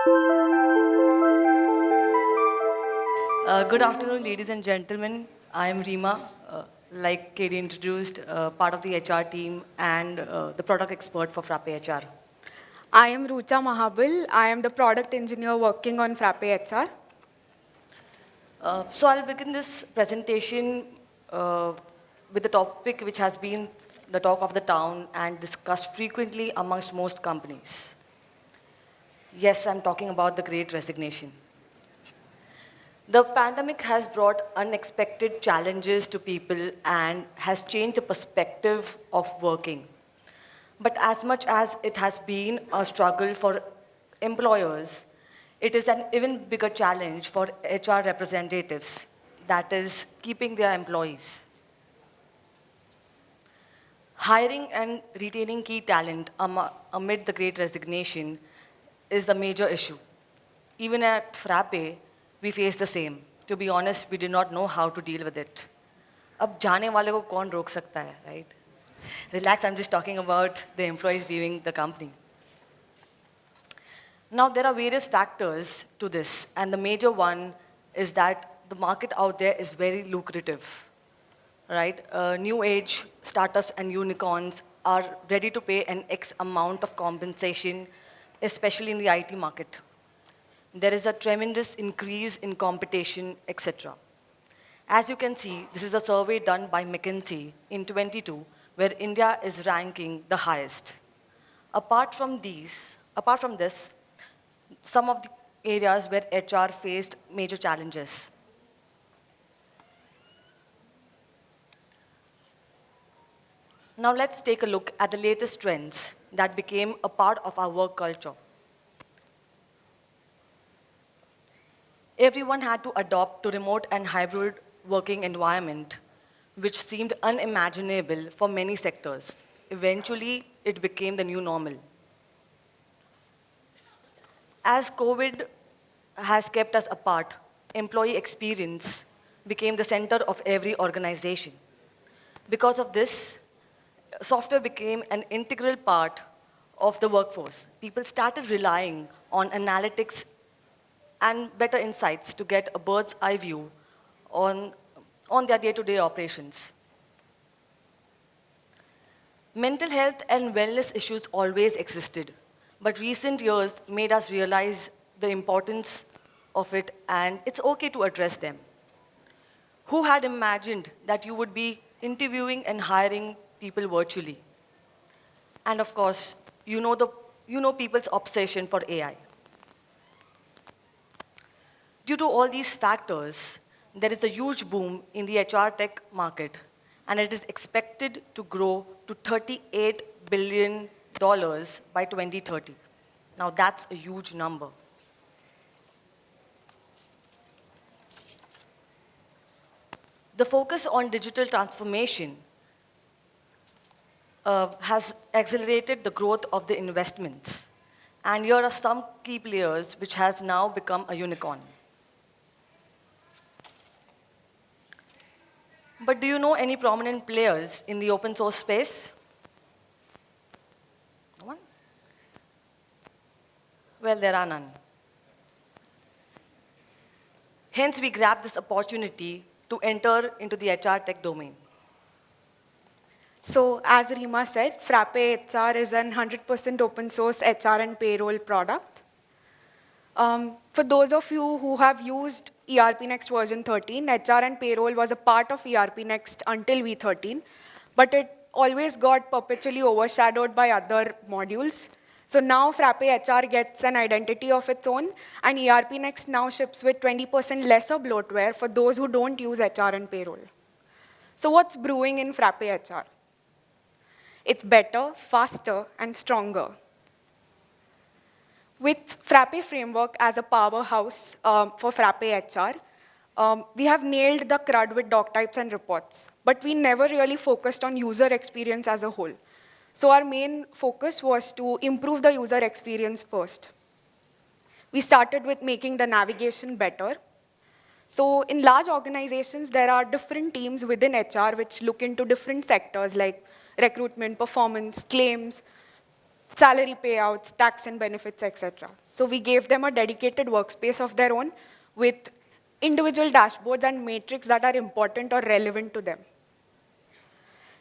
Good afternoon, ladies and gentlemen. I am Reema, like Katie introduced, part of the HR team and the product expert for Frappe HR. I am Rucha Mahabal. I am the product engineer working on Frappe HR. So I'll begin this presentation with the topic which has been the talk of the town and discussed frequently amongst most companies. Yes, I'm talking about the Great Resignation. The pandemic has brought unexpected challenges to people and has changed the perspective of working. But as much as it has been a struggle for employers, it is an even bigger challenge for HR representatives, that is, keeping their employees. Hiring and retaining key talent amid the Great Resignation is the major issue. Even at Frappe, we face the same. To be honest, we did not know how to deal with it. अब जाने वाले को कौन रोक सकता है, right? Relax, I'm just talking about the employees leaving the company. Now, there are various factors to this, and the major one is that the market out there is very lucrative, right? New age startups and unicorns are ready to pay an X amount of compensation, especially in the IT market. There is a tremendous increase in competition, etc. As you can see, this is a survey done by McKinsey in 22, where India is ranking the highest. Apart from this, some of the areas where HR faced major challenges. Now let's take a look at the latest trends that became a part of our work culture. Everyone had to adopt to remote and hybrid working environment, which seemed unimaginable for many sectors. Eventually, it became the new normal. As COVID has kept us apart, employee experience became the center of every organization. Because of this, software became an integral part of the workforce. People started relying on analytics and better insights to get a bird's eye view on their day-to-day operations. Mental health and wellness issues always existed, but recent years made us realize the importance of it, and it's okay to address them. Who had imagined that you would be interviewing and hiring people virtually? And of course, you know people's obsession for AI. Due to all these factors, there is a huge boom in the HR tech market, and it is expected to grow to $38 billion by 2030. Now that's a huge number. The focus on digital transformation has accelerated the growth of the investments. And here are some key players which has now become a unicorn. But do you know any prominent players in the open source space? No one? Well, there are none. Hence, we grabbed this opportunity to enter into the HR tech domain. So, as Reema said, Frappe HR is an 100% open source HR and payroll product. For those of you who have used ERPNext version 13, HR and payroll was a part of ERPNext until V13, but it always got perpetually overshadowed by other modules. So now Frappe HR gets an identity of its own, and ERPNext now ships with 20% lesser bloatware for those who don't use HR and payroll. So what's brewing in Frappe HR? It's better, faster, and stronger. With Frappe framework as a powerhouse for Frappe HR, we have nailed the CRUD with doc types and reports, but we never really focused on user experience as a whole. So our main focus was to improve the user experience first. We started with making the navigation better. So in large organizations, there are different teams within HR which look into different sectors like recruitment, performance, claims. salary payouts, tax and benefits, etc. So we gave them a dedicated workspace of their own with individual dashboards and metrics that are important or relevant to them.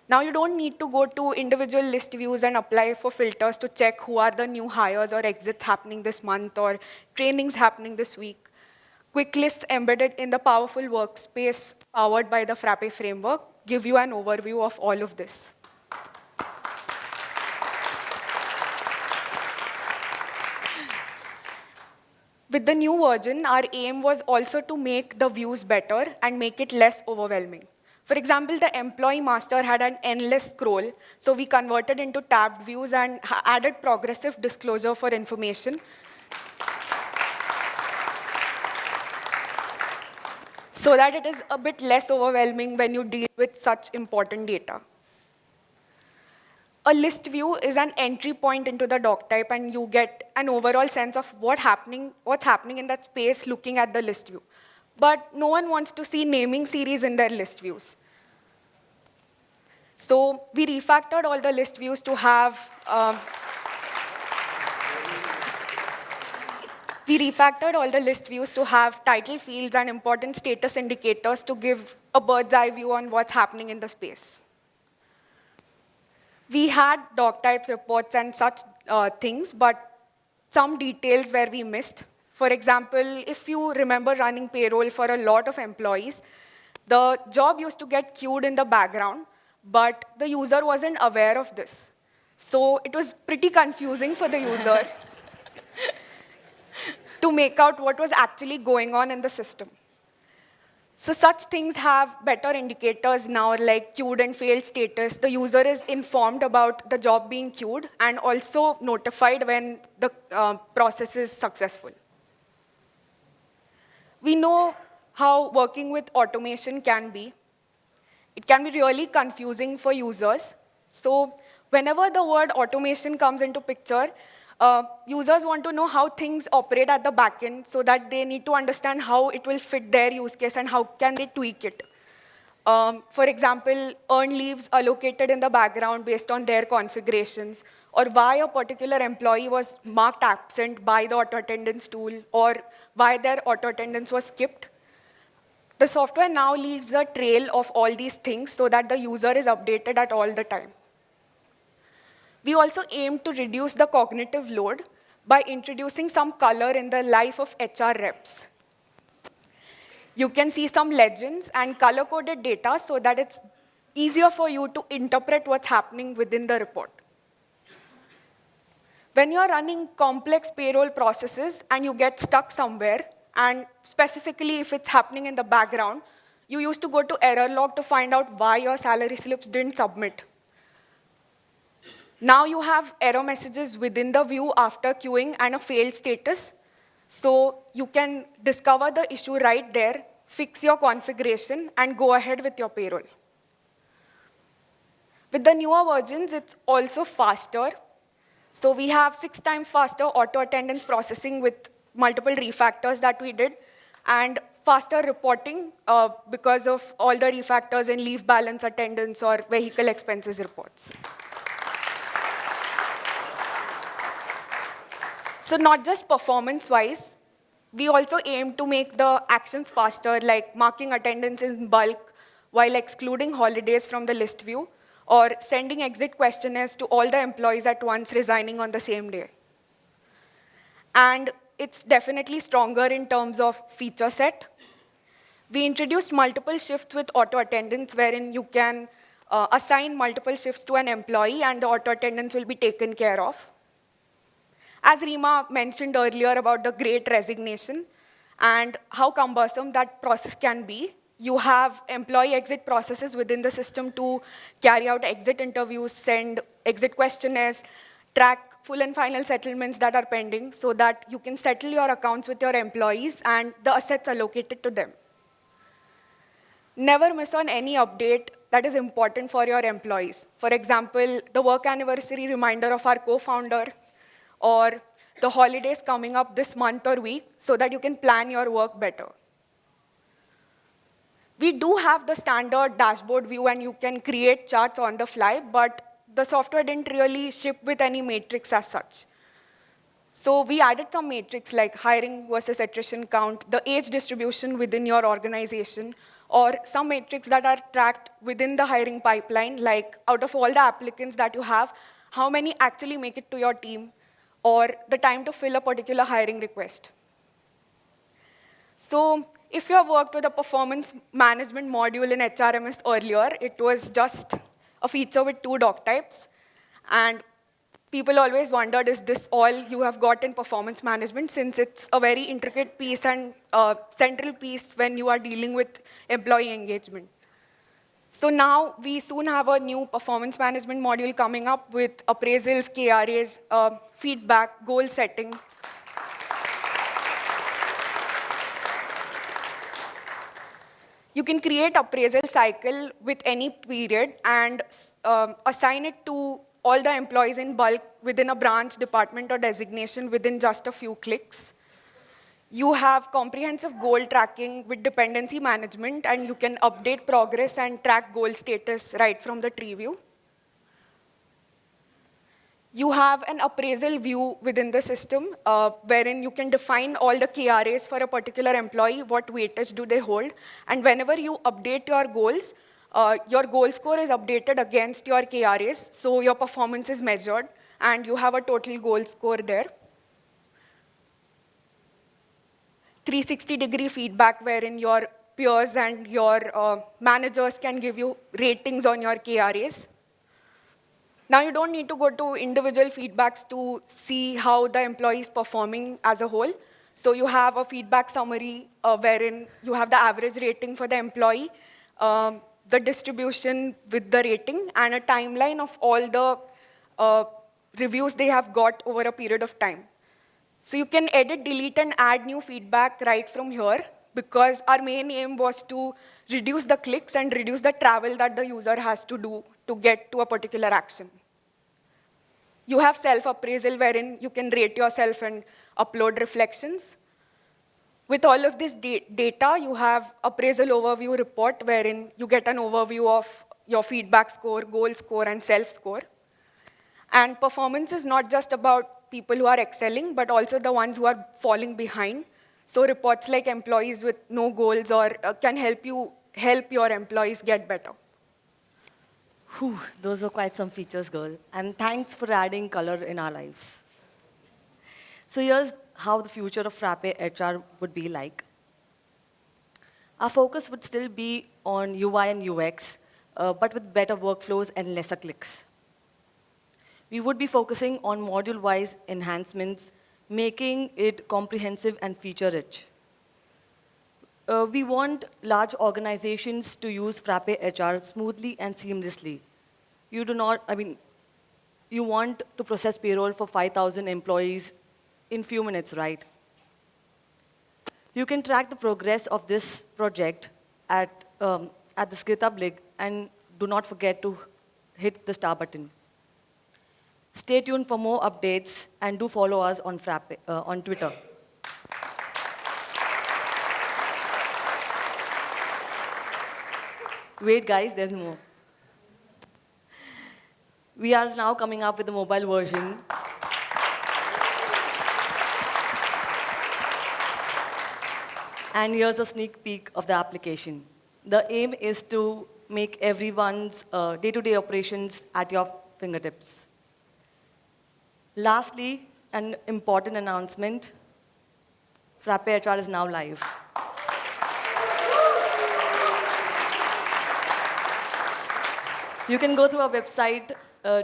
Now you don't need to go to individual list views and apply for filters to check who are the new hires or exits happening this month or trainings happening this week. Quick lists embedded in the powerful workspace powered by the Frappe framework give you an overview of all of this. With the new version, our aim was also to make the views better and make it less overwhelming. For example, the employee master had an endless scroll, so we converted into tabbed views and added progressive disclosure for information. So that it is a bit less overwhelming when you deal with such important data. A list view is an entry point into the doc type, and you get an overall sense of what's happening in that space looking at the list view. But no one wants to see naming series in their list views. So we refactored all the list views to have title fields and important status indicators to give a bird's eye view on what's happening in the space. We had doc types, reports, and such things, but some details where we missed. For example, if you remember running payroll for a lot of employees, the job used to get queued in the background, but the user wasn't aware of this. So it was pretty confusing for the user to make out what was actually going on in the system. So such things have better indicators now, like queued and failed status. The user is informed about the job being queued and also notified when the process is successful. We know how working with automation can be. It can be really confusing for users. So whenever the word automation comes into picture, users want to know how things operate at the backend so that they need to understand how it will fit their use case and how can they tweak it. For example, earn leaves allocated in the background based on their configurations, or why a particular employee was marked absent by the auto attendance tool, or why their auto attendance was skipped. The software now leaves a trail of all these things so that the user is updated at all the time. We also aim to reduce the cognitive load by introducing some color in the life of HR reps. You can see some legends and color-coded data so that it's easier for you to interpret what's happening within the report. When you're running complex payroll processes and you get stuck somewhere, and specifically if it's happening in the background, you used to go to error log to find out why your salary slips didn't submit. Now you have error messages within the view after queuing and a failed status. So you can discover the issue right there, fix your configuration, and go ahead with your payroll. With the newer versions, it's also faster. So we have 6 times faster auto attendance processing with multiple refactors that we did, and faster reporting because of all the refactors in leave balance, attendance, or vehicle expenses reports. So not just performance-wise, we also aim to make the actions faster, like marking attendance in bulk while excluding holidays from the list view, or sending exit questionnaires to all the employees at once resigning on the same day. And it's definitely stronger in terms of feature set. We introduced multiple shifts with auto attendance, wherein you can assign multiple shifts to an employee and the auto attendance will be taken care of. As Reema mentioned earlier about the great resignation and how cumbersome that process can be, you have employee exit processes within the system to carry out exit interviews, send exit questionnaires, track full and final settlements that are pending so that you can settle your accounts with your employees and the assets allocated to them. Never miss on any update that is important for your employees. For example, the work anniversary reminder of our co-founder, or the holidays coming up this month or week so that you can plan your work better. We do have the standard dashboard view and you can create charts on the fly, but the software didn't really ship with any matrix as such. So we added some matrix like hiring versus attrition count, the age distribution within your organization, or some matrix that are tracked within the hiring pipeline, like out of all the applicants that you have, how many actually make it to your team, or the time to fill a particular hiring request. So if you have worked with a performance management module in HRMS earlier, it was just a feature with 2 doc types. And people always wondered, is this all you have got in performance management, since it's a very intricate piece and central piece when you are dealing with employee engagement. So now we soon have a new performance management module coming up with appraisals, KRAs, feedback, goal setting. You can create appraisal cycle with any period and assign it to all the employees in bulk within a branch, department, or designation within just a few clicks. You have comprehensive goal tracking with dependency management, and you can update progress and track goal status right from the tree view. You have an appraisal view within the system, wherein you can define all the KRAs for a particular employee, what weightage do they hold, and whenever you update your goal score is updated against your KRAs, so your performance is measured, and you have a total goal score there. 360-degree feedback, wherein your peers and your managers can give you ratings on your KRAs. Now you don't need to go to individual feedbacks to see how the employee is performing as a whole. So you have a feedback summary wherein you have the average rating for the employee, the distribution with the rating, and a timeline of all the reviews they have got over a period of time. So you can edit, delete, and add new feedback right from here, because our main aim was to reduce the clicks and reduce the travel that the user has to do to get to a particular action. You have self-appraisal, wherein you can rate yourself and upload reflections. With all of this data, you have appraisal overview report, wherein you get an overview of your feedback score, goal score, and self-score. And performance is not just about people who are excelling, but also the ones who are falling behind. So reports like employees with no goals can help your employees get better. Whew, those were quite some features, girl. And thanks for adding color in our lives. So here's how the future of Frappe HR would be like. Our focus would still be on UI and UX, but with better workflows and lesser clicks. We would be focusing on module-wise enhancements, making it comprehensive and feature-rich. We want large organizations to use Frappe HR smoothly and seamlessly. You want to process payroll for 5,000 employees in few minutes, right? You can track the progress of this project at this GitHub link, and do not forget to hit the star button. Stay tuned for more updates, and do follow us on Frappe, on Twitter. Wait, guys, there's more. We are now coming up with the mobile version. And here's a sneak peek of the application. The aim is to make everyone's day-to-day operations at your fingertips. Lastly, an important announcement. Frappe HR is now live. You can go through our website,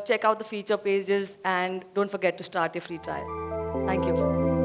check out the feature pages, and don't forget to start your free trial. Thank you.